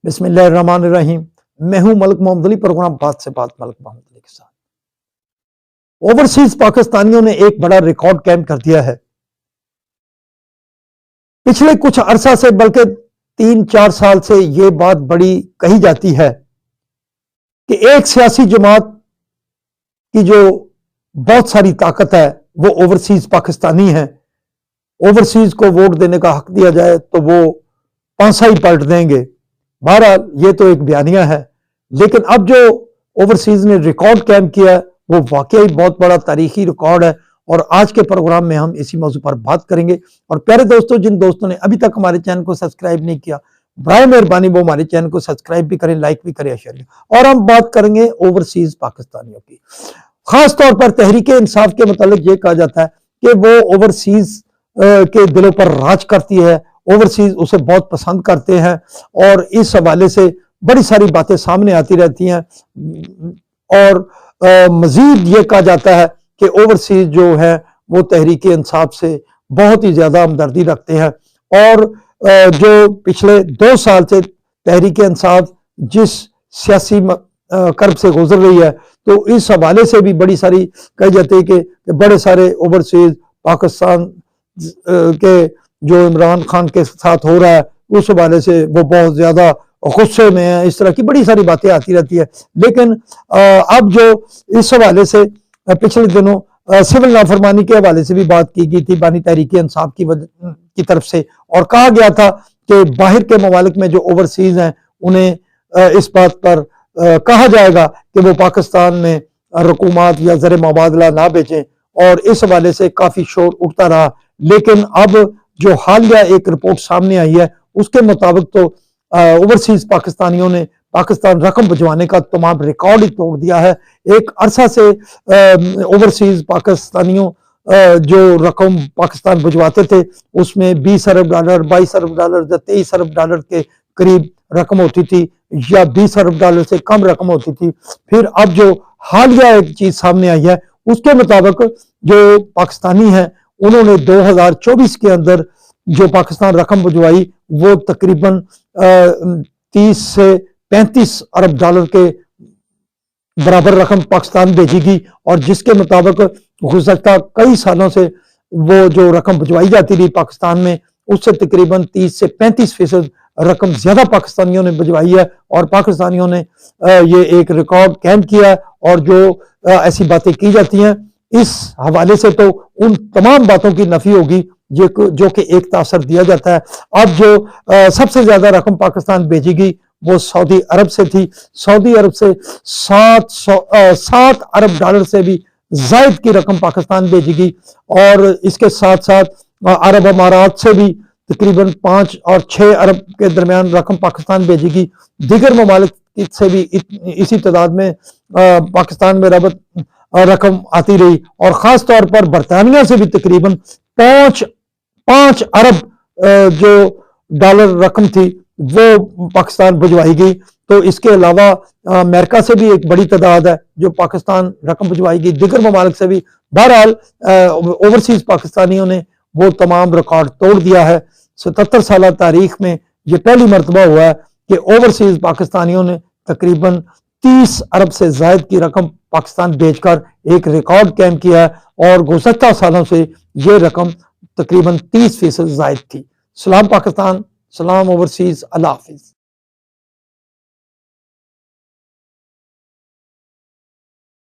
बिस्मिल्लाहिर्रहमानिर्रहीम। मैं हूं मलिक मोहम्मद अली, प्रोग्राम बात से बात मलिक मोहम्मद अली के साथ। ओवरसीज पाकिस्तानियों ने एक बड़ा रिकॉर्ड कायम कर दिया है। पिछले कुछ अरसा से, बल्कि 3-4 साल से यह बात बड़ी कही जाती है कि एक सियासी जमात की जो बहुत सारी ताकत है वो ओवरसीज पाकिस्तानी है। ओवरसीज को वोट देने का हक दिया जाए तो वो पांसा ही पलट देंगे। बहरहाल ये तो एक बयानिया है, लेकिन अब जो ओवरसीज ने रिकॉर्ड कायम किया है वो वाकई बहुत बड़ा तारीखी रिकॉर्ड है और आज के प्रोग्राम में हम इसी मौजू पर बात करेंगे। और प्यारे दोस्तों, जिन दोस्तों ने अभी तक हमारे चैनल को सब्सक्राइब नहीं किया, बराए मेहरबानी वो हमारे चैनल को सब्सक्राइब भी करें, लाइक भी करें, शेयर भी। और हम बात करेंगे ओवरसीज पाकिस्तानियों की। खास तौर पर तहरीक इंसाफ के मतलब ये कहा जाता है कि वो ओवरसीज के दिलों पर राज करती है, ओवरसीज उसे बहुत पसंद करते हैं और इस हवाले से बड़ी सारी बातें सामने आती रहती हैं। और मजीद ये कहा जाता है कि ओवरसीज जो है वो तहरीक इंसाफ से बहुत ही ज्यादा हमदर्दी रखते हैं और जो पिछले 2 साल से तहरीक इंसाफ जिस सियासी कर्ब से गुजर रही है, तो इस हवाले से भी बड़ी सारी कही जाती है कि बड़े सारे ओवरसीज पाकिस्तान के जो इमरान खान के साथ हो रहा है उस हवाले से वो बहुत ज्यादा गुस्से में है। इस तरह की बड़ी सारी बातें आती रहती है। लेकिन अब जो इस हवाले से पिछले दिनों सिविल नाफरमानी के हवाले से भी बात की गई थी बानी तहरीक इंसाफ की तरफ से, और कहा गया था कि बाहर के ममालिक में जो ओवरसीज हैं उन्हें इस बात पर कहा जाएगा कि वो पाकिस्तान में रकूमात या ज़र मुबादला ना बेचें, और इस हवाले से काफी शोर उठता रहा। लेकिन अब जो हालिया एक रिपोर्ट सामने आई है उसके मुताबिक तो ओवरसीज पाकिस्तानियों ने पाकिस्तान रकम भिजवाने का तमाम रिकॉर्ड ही तोड़ दिया है। एक अरसा से ओवरसीज पाकिस्तानियों जो रकम पाकिस्तान भिजवाते थे उसमें 20 अरब डॉलर, 22 अरब डॉलर या 23 अरब डॉलर के करीब रकम होती थी या 20 अरब डॉलर से कम रकम होती थी। फिर अब जो हालिया एक चीज सामने आई है उसके मुताबिक जो पाकिस्तानी हैं उन्होंने 2024 के अंदर जो पाकिस्तान रकम भिजवाई वो तकरीबन 30 से 35 अरब डॉलर के बराबर रकम पाकिस्तान भेजेगी, और जिसके मुताबिक गुज़श्ता कई सालों से वो जो रकम भिजवाई जाती रही पाकिस्तान में उससे तकरीबन 30 से 35% रकम ज्यादा पाकिस्तानियों ने भिजवाई है। और पाकिस्तानियों ने ये एक रिकॉर्ड कायम किया है। और जो ऐसी बातें की जाती हैं इस हवाले से तो उन तमाम बातों की नफी होगी जो कि एक तासर दिया जाता है। अब जो सबसे ज्यादा रकम पाकिस्तान भेजेगी वो सऊदी अरब से थी। सऊदी अरब से 7 अरब डॉलर से भी जायद की रकम पाकिस्तान भेजेगी, और इसके साथ साथ अरब अमारात से भी तकरीबन 5 और 6 अरब के दरमियान रकम पाकिस्तान भेजेगी। दीगर ममालिक से भी इसी तादाद में पाकिस्तान में रकम आती रही, और खास तौर पर बरतानिया से भी तकरीबन 5 अरब जो डॉलर रकम थी वो पाकिस्तान भिजवाई गई। तो इसके अलावा अमेरिका से भी एक बड़ी तादाद है जो पाकिस्तान रकम भिजवाई गई, दीगर ममालिक से भी। बहरहाल ओवरसीज पाकिस्तानियों ने वो तमाम रिकॉर्ड तोड़ दिया है। 77 साल तारीख में ये पहली मरतबा हुआ है कि ओवरसीज पाकिस्तानियों ने तकरीबन 30 अरब से ज्यादा की रकम पाकिस्तान भेजकर एक रिकॉर्ड कायम किया है, और गुज़श्ता सालों से ये रकम तकरीबन 30% ज्यादा थी। सलाम पाकिस्तान, सलाम ओवरसीज, अल्लाह हाफिज।